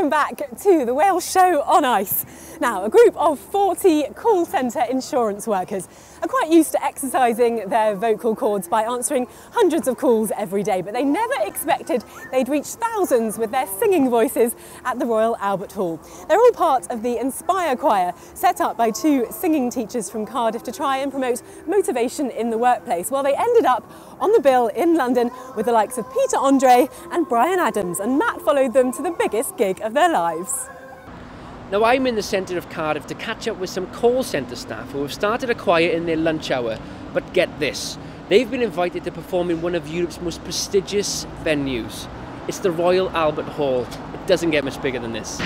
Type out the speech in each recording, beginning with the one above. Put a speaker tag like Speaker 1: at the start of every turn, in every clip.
Speaker 1: welcome back to the Wales Show on Ice. Now, a group of 40 call centre insurance workers are quite used to exercising their vocal cords by answering hundreds of calls every day, but they never expected they'd reach thousands with their singing voices at the Royal Albert Hall. They're all part of the Inspire Choir, set up by two singing teachers from Cardiff to try and promote motivation in the workplace. Well, they ended up on the bill in London with the likes of Peter Andre and Bryan Adams, and Matt followed them to the biggest gig of their lives.
Speaker 2: Now I'm in the centre of Cardiff to catch up with some call centre staff who have started a choir in their lunch hour. But get this, they've been invited to perform in one of Europe's most prestigious venues. It's the Royal Albert Hall. It doesn't get much bigger than this.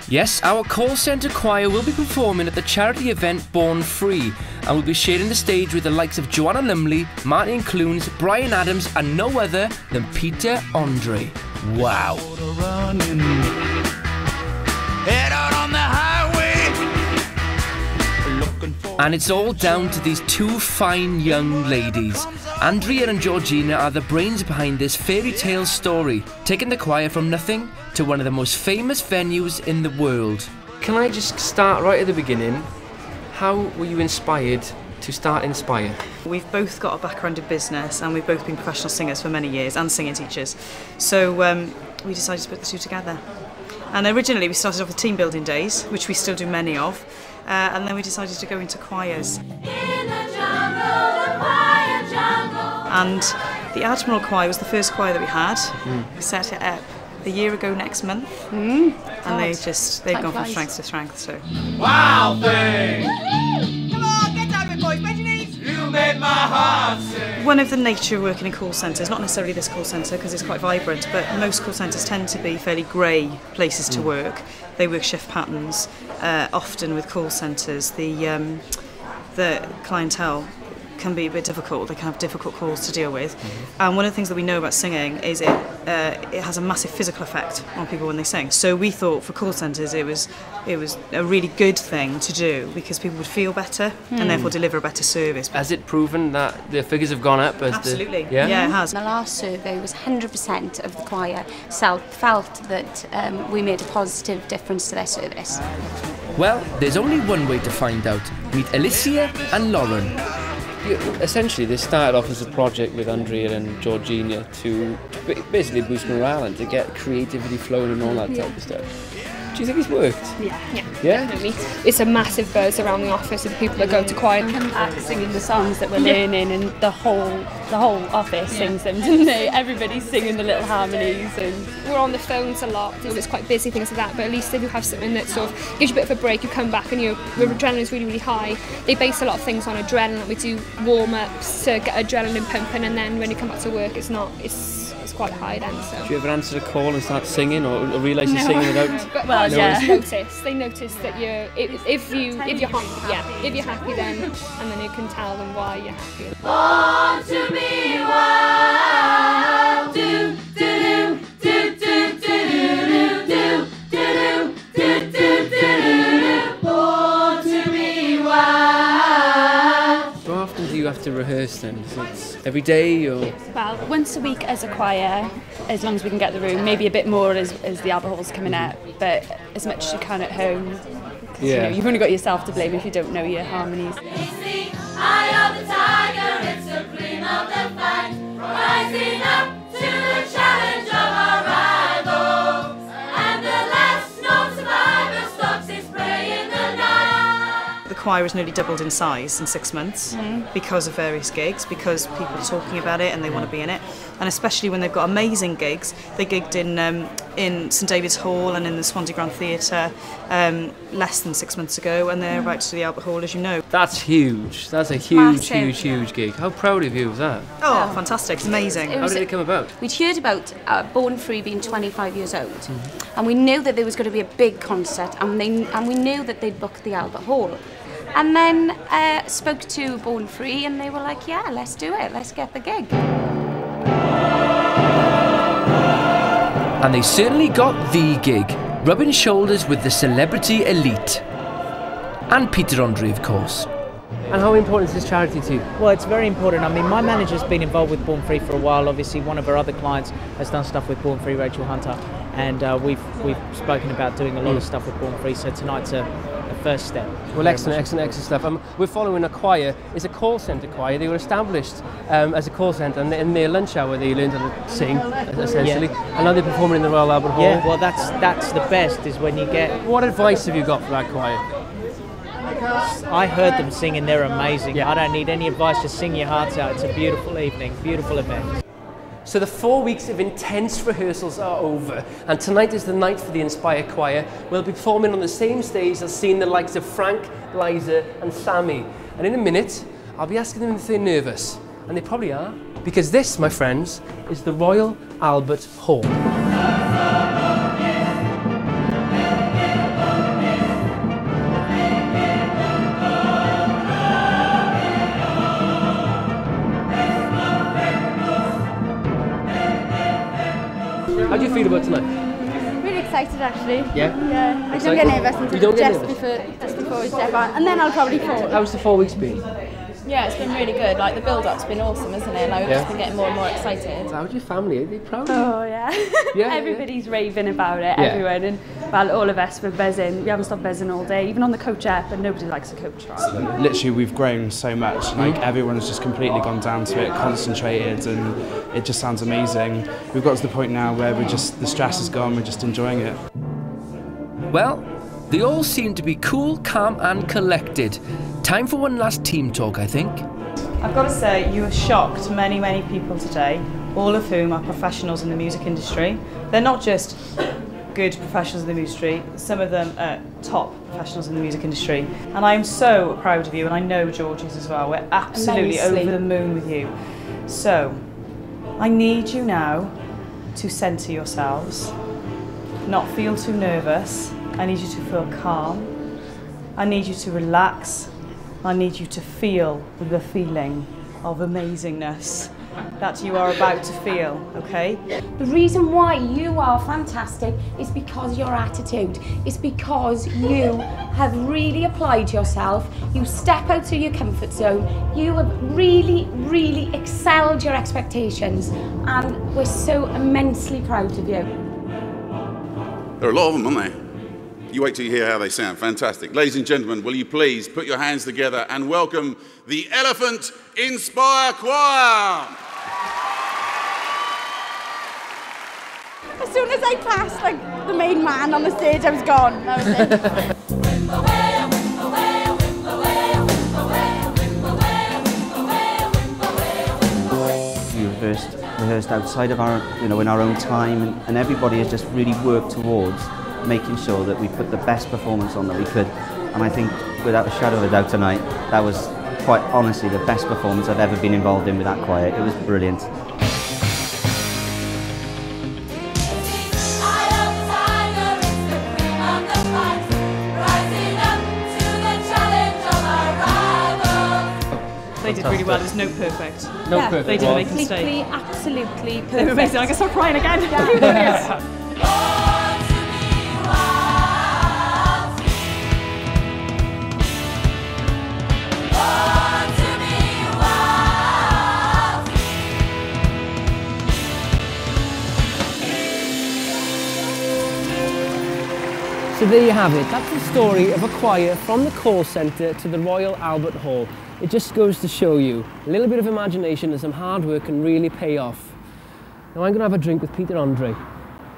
Speaker 2: Yes, our call centre choir will be performing at the charity event Born Free, and will be sharing the stage with the likes of Joanna Lumley, Martin Clunes, Bryan Adams and no other than Peter Andre. Wow. And it's all down to these two fine young ladies. Andrea and Georgina are the brains behind this fairy tale story, taking the choir from nothing to one of the most famous venues in the world. Can I just start right at the beginning? How were you inspired to start Inspire?
Speaker 3: We've both got a background in business and we've both been professional singers for many years and singing teachers. So we decided to put the two together. And originally we started off with team building days, which we still do many of, and then we decided to go into choirs. In the jungle, the quiet jungle. And the Admiral Choir was the first choir that we had. We set it up a year ago next month, and they've gone from strength to strength. So.
Speaker 4: Wow thing! Come on, get down with boys, bend your knees! You made my heart sing!
Speaker 3: One of the nature of working in call centres, not necessarily this call centre because it's quite vibrant, but most call centres tend to be fairly grey places to work. They work shift patterns. Often with call centres, the clientele can be a bit difficult. They can have difficult calls to deal with. And one of the things that we know about singing is it has a massive physical effect on people when they sing. So we thought for call centres it was a really good thing to do because people would feel better and therefore deliver a better service.
Speaker 2: Has it proven that the figures have gone up?
Speaker 3: Absolutely. Yeah, it has.
Speaker 5: The last survey was 100% of the choir felt that we made a positive difference to their service.
Speaker 2: Well, there's only one way to find out. Meet Alicia and Lauren. Essentially, this started off as a project with Andrea and Georgina to basically boost morale and to get creativity flowing and all that type of stuff. Do you think it's worked? Yeah?
Speaker 6: Definitely. It's a massive buzz around the office of the people that go to choir and come back singing the songs that we're learning, and the whole office sings them, doesn't they? Everybody's singing the little harmonies, and we're on the phones a lot. It's quite busy, things like that, but at least if you have something that sort of gives you a bit of a break, you come back and your adrenaline's really, really high. They base a lot of things on adrenaline. We do warm-ups to get adrenaline pumping, and then when you come back to work, it's quite high then. So.
Speaker 2: Do you ever answer a call and start singing, or realise you're singing without?
Speaker 6: Well, yeah. They notice that if you're happy then, and then you can tell them why you're happy.
Speaker 4: Born to be wild, do do do do do do do do do do. Born to be wild.
Speaker 2: How often do you have to rehearse then? Is it every day or?
Speaker 7: Well, once a week as a choir, as long as we can get the room. Maybe a bit more as the Albert Hall's coming up, but as much as you can at home.
Speaker 2: Yeah.
Speaker 7: You've only got yourself to blame if you don't know your harmonies.
Speaker 4: Eye of the tiger, it's the cream of the fight, rising up to the challenge of our rivals, and the last known survivor stops his prey in the night.
Speaker 3: The choir has nearly doubled in size in 6 months because of various gigs, because people are talking about it and they want to be in it. And especially when they've got amazing gigs. They gigged in St David's Hall and in the Swansea Grand Theatre less than 6 months ago, and they're about to do the Albert Hall, as you know.
Speaker 2: That's huge. That's a huge gig. How proud of you was that?
Speaker 3: Oh, fantastic. It's amazing.
Speaker 2: How did it come about?
Speaker 5: We'd heard about Born Free being 25 years old, and we knew that there was going to be a big concert, and we knew that they'd booked the Albert Hall. And then spoke to Born Free, and they were like, yeah, let's do it. Let's get the gig.
Speaker 2: And they certainly got the gig, rubbing shoulders with the celebrity elite. And Peter Andre, of course. And how important is this charity to you?
Speaker 8: Well, it's very important. I mean, my manager's been involved with Born Free for a while. Obviously, one of our other clients has done stuff with Born Free, Rachel Hunter. and we've spoken about doing a lot of stuff with Born Free, so tonight's a first step.
Speaker 9: Well, excellent stuff. We're following a choir. It's a call centre choir. They were established as a call centre, and in their lunch hour they learned how to sing, essentially. Yeah. And now they're performing in the Royal Albert Hall.
Speaker 8: Yeah, well, that's the best, is when you get...
Speaker 9: What advice have you got for that choir?
Speaker 8: I heard them singing, they're amazing. Yeah. I don't need any advice, just sing your hearts out. It's a beautiful evening, beautiful event.
Speaker 9: So the 4 weeks of intense rehearsals are over, and tonight is the night for the Inspire Choir. We'll be performing on the same stage as seeing the likes of Frank, Liza and Sammy. And in a minute, I'll be asking them if they're nervous. And they probably are, because this, my friends, is the Royal Albert Hall. How do you feel about tonight?
Speaker 10: Really excited, actually.
Speaker 9: Yeah?
Speaker 10: Yeah. I don't get nervous until just before we step on, and then I'll probably fall.
Speaker 9: How's the 4 weeks been?
Speaker 7: Yeah, it's been really good. Like, the build-up's been awesome, isn't it? Like, we've just been getting more and more excited.
Speaker 9: How's your family? Are they proud?
Speaker 7: Oh, yeah.
Speaker 9: Yeah.
Speaker 7: Everybody's raving about it, everyone. And, well, all of us were buzzing. We haven't stopped buzzing all day, even on the coach app, and nobody likes a coach ride.
Speaker 11: Literally, we've grown so much. Like, everyone has just completely gone down to it, concentrated, and it just sounds amazing. We've got to the point now where the stress is gone, we're just enjoying it.
Speaker 2: Well, they all seem to be cool, calm and collected. Time for one last team talk, I think.
Speaker 3: I've got to say, you have shocked many, many people today, all of whom are professionals in the music industry. They're not just good professionals in the music industry, some of them are top professionals in the music industry. And I'm so proud of you, and I know George is as well. We're absolutely over the moon with you. So, I need you now to centre yourselves, not feel too nervous. I need you to feel calm. I need you to relax. I need you to feel the feeling of amazingness that you are about to feel, okay?
Speaker 5: The reason why you are fantastic is because your attitude. It's because you have really applied yourself. You step out of your comfort zone. You have really, really excelled your expectations. And we're so immensely proud of you.
Speaker 12: There are a lot of them, aren't there? You wait till you hear how they sound. Fantastic. Ladies and gentlemen, will you please put your hands together and welcome the Elephant Inspire Choir.
Speaker 10: As soon as I passed, like, the main man on the stage, I was gone. That was it.
Speaker 13: We rehearsed outside of our, in our own time, and everybody has just really worked towards making sure that we put the best performance on that we could. And I think, without a shadow of a doubt tonight, that was quite honestly the best performance I've ever been involved in with that choir. It was brilliant.
Speaker 3: They did really well. There's no perfect.
Speaker 9: No perfect.
Speaker 3: They didn't make a mistake.
Speaker 5: Absolutely perfect.
Speaker 3: They were amazing. I can start crying again.
Speaker 9: So there you have it. That's the story of a choir from the call centre to the Royal Albert Hall. It just goes to show you a little bit of imagination and some hard work can really pay off. Now I'm going to have a drink with Peter Andre.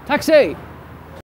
Speaker 9: Taxi!